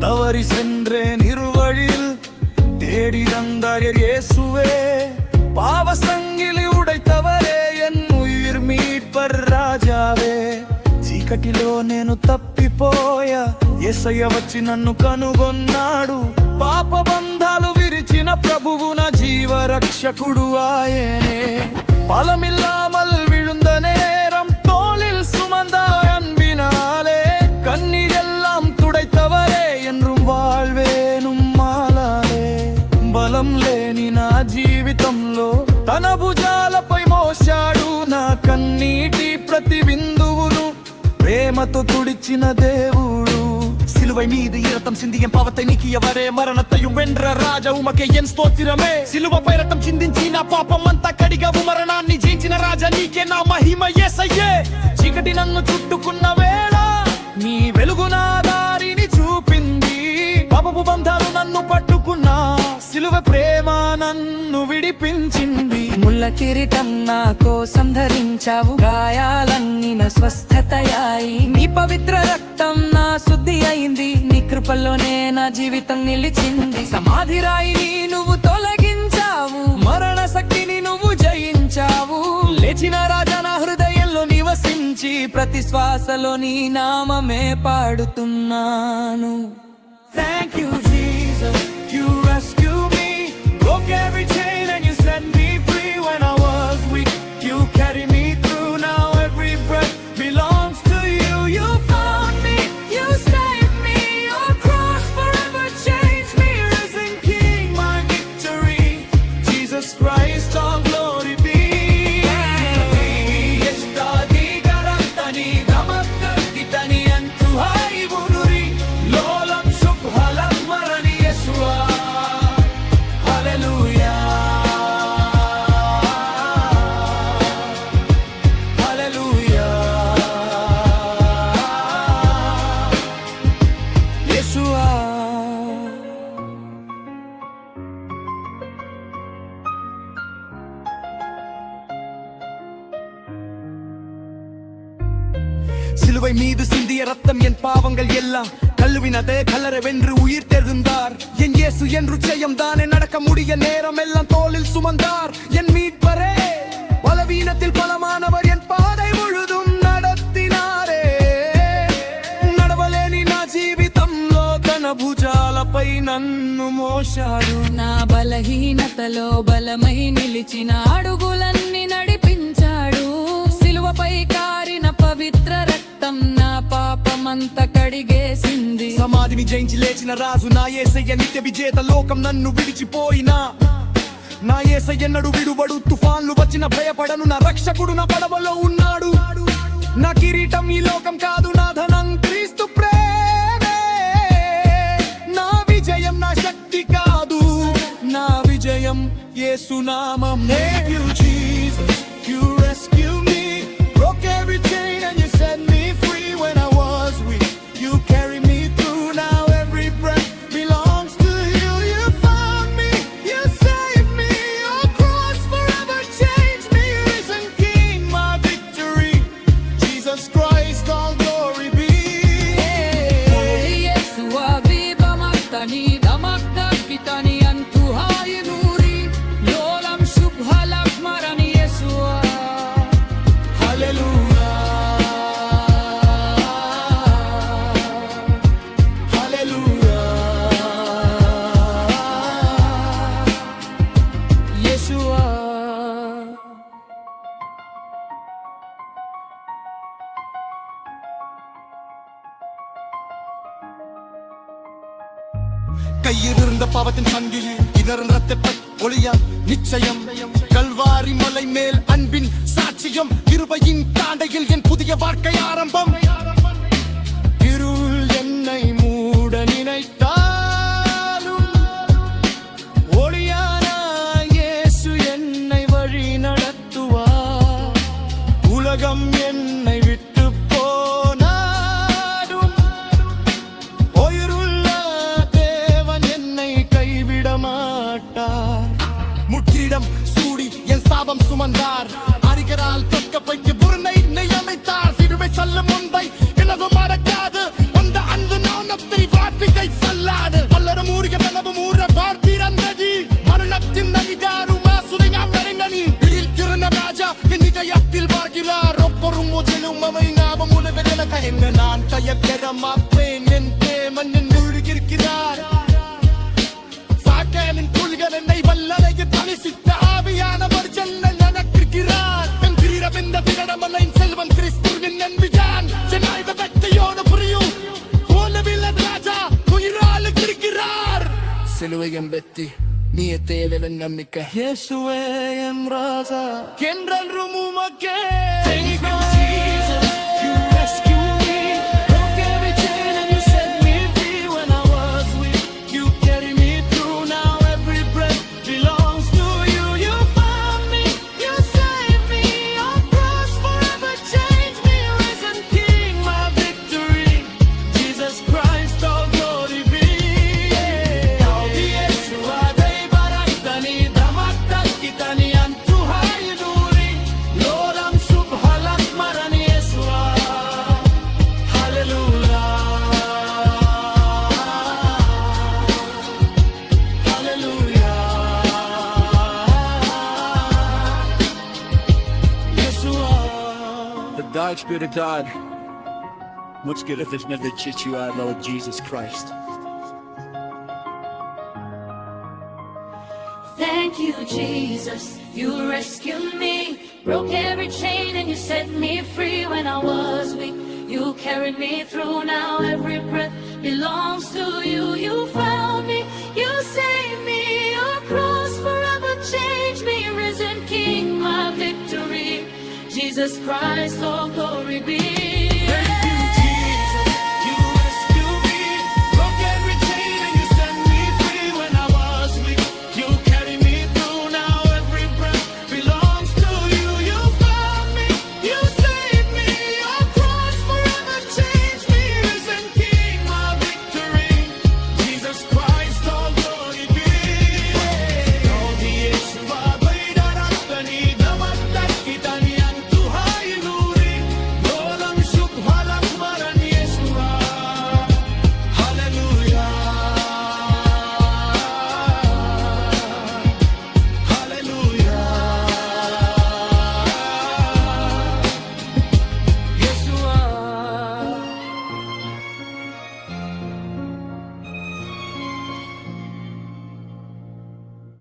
தவறி சென்றேன் இருவழியில் தேடி வந்தார் இயேசுவே. பாவ சங்கிலி உடைத்தவரே, என் உயிர் மீட்பர் రాజావే. చీకటిలో నేను తప్పిపోయా, యేసయ్య వచ్చి నన్ను కనుగొన్నాడు. పాప బంధాలు విరిచిన ప్రభువు నా జీవ రక్షకుడు ఆయనే. பலமில்லாமல் விழுந்த நேரம் தோளில் சுமந்த அன்பினாலே கண்ணீரெல்லாம் துடைத்தவரே, என்றும் வாழ்வேனும் మాలాలే. బలం లేని నా జీవితంలో తన భుజాలపై మోశాడు నా కన్నీటి ప్రతి బిందువును ప్రేమతో తుడిచిన దేవుడు. சிலுவை மீது இரத்தம் சிந்திய பாவத்தை நீக்கியவரே, மரணத்தையும் வென்ற రాజా ఉమకే ఎన్ స్తోత్రమే. సిలువపై రక్తం చిందించి నా పాపం అంతా కడిగావు, మరణాన్ని జయించిన రాజా నీకే నా మహిమ యేసయ్యే. చీకటి నన్ను చుట్టుకున్న వేళ నీ వెలుగు నా దారిని చూపింది. పాపపు బంధాలు నన్ను పట్టుకున్నా, సిలువ ప్రేమ నన్ను విడిపించింది. ముళ్ళ కిరీటం నా కోసం ధరించావు, గాయాలన్నీ నా స్వస్థతయాయి. నీ పవిత్ర రక్తం నా శుద్ధి అయింది, నీ కృపలోనే నా జీవితం నిలిచింది. సమాధి రాయిని నువ్వు తొలగించావు, మరణ శక్తిని నువ్వు జయించావు. లేచిన రాజా నా హృదయంలో నివసించి ప్రతి శ్వాసలో నీ నామమే పాడుతున్నాను. Thank you Jesus, you rescue me, broke every chain and you set me free. When I was weak, you carry me through. Now every breath belongs to you. You found me, you saved me, your cross forever changed me. Risen King, my victory, Jesus Christ, all glory be. Yestadi garantani damakitani antu hai bunuri lolam shubhalam marani Yeshua. Hallelujah, hallelujah, Yeshua. சிலுவை மீது சிந்திய ரத்தம் என் பாவங்கள் எல்லாம் கழுவினதே. கல்லறை வென்று உயிர் தெழுந்தார் என் இயேசு. என் ருச்சயம் தானே நடக்க முடிய நேரம் எல்லாம் தோளில் சுமந்தார் என் மீட்பரே. பலவீனத்தில் பலமானவர் என் பாதை முழுதும் நடத்தினாரே. నడవలేని నా జీవితంలో తన భుజాలపై నన్ను మోశాడు. నా బలహీనతలో బలమై నిలిచిన అడుగులన్నీ నడిపించాడు. సిలువపై కారిన పవిత్ర రక్తం నా పాపమంతా కడిగేసింది. సమాధిని జయించి లేచిన రాజు నా యేసయ్య, నిత్య విజేత. లోకం నన్ను విడిచిపోయినా నా యేసయ్యన్నడు విడువడు. తుఫాన్లు వచ్చిన భయపడను, నా రక్షకుడు నా పడవలో ఉన్నాడు. నా కిరీటం ఈ లోకం కాదు, నా ధనం క్రీస్తు ప్రేమే. నా విజయం నా శక్తి కాదు, నా విజయం యేసు నామం. Thank you Jesus, you rescue me, broke every chain and you set me free. When I was weak, you carry me through. Now every breath belongs to you. You found me, you saved me, your cross forever changed me. Risen King, my victory, Jesus Christ, all glory be. యేసువా విభమక్తని దమక్తకితని అంతు హాయి నూరి లోలం శుభలక్ మరణి యేసువా. Hallelujah, hallelujah, యేసువా. கையில் இருந்த பாவத்தின் சங்கிலி இடர்ந்த ரத்தத்தை ஒளியா நிச்சயம். கல்வாரி மலை மேல் அன்பின் சாட்சியம், கிருபையின் தாண்டையில் என் புதிய வாழ்க்கை ஆரம்பம். இருள் என்னை மூட நினைத்தாலும் ஒளியான இயேசு என்னை வழி நடத்துவார். உலகம் என்னை விட்டு போனாலும் உயிருள்ள தேவன் என்னை கைவிட மாட்டார். முற்றிடம் சூடி என் சாபம் சுமந்தார், அரிகரால் தொக்கப்பைக்கு புறனை நியமித்தார். சிறுவை சொல்லும் முன்பை எனது மறக்காது அந்த அன்பு நாணத்தை வார்த்தையை சொல்ல വല്ലറ മൂറിക തലവ് മൂറ പാർത്തിരന്തതി മരണത്തിൻ നഗിതാറുമാസുരങ്ങ വരങ്ങനി ഇരിക്കുന്ന രാജ നിജയത്തിൽ പാർക്കിലാർ ഒപ്പറും മുതലും മമൈനാമമുല വിരല കയങ്ങ നാൻ കയക്കരമാപ്പേൻ എന്റെ മഞ്ഞൻ മുഴുകിരിക്കാർ சாக்கனின் புல்கள் என்னை வல்லலைக்கு தனிசித்த ஆவியானவர் ஜெல்ல நடக்கிறார் என் கிரீடமெந்த விரடமலைன் செல்வன் கிறிஸ்துவின் நம்பிதான் என் ஆய்வ வெட்டையோடு புரியும் போலவில்ல ராஜா உயிராளு இருக்கிறார் சிலுவையம் வெத்தி நீய தேவையின் நம்பிக்கை இயேசுவே என் ராஜா என்றல் உமக்கே Thank you Jesus you rescue me broke every chain and you set me free when I was weak you carry me through now every breath belongs to you you found me you saved me your cross forever changed me risen king my victory Jesus Christ all glory be Yaudi Yeshua dei baraktani damaktakitani antu hayuduri Lord I'm subhalak marani Yeshua hallelujah hallelujah Yeshua the dark spirit of God much good if there's never chit you our Lord Jesus Christ Thank you, Jesus. You rescued me, broke every chain, and you set me free when I was weak. You carried me through. Now every breath belongs to you. You found me, you saved me. Your cross forever changed me. Risen King, my victory. Jesus Christ, all glory be.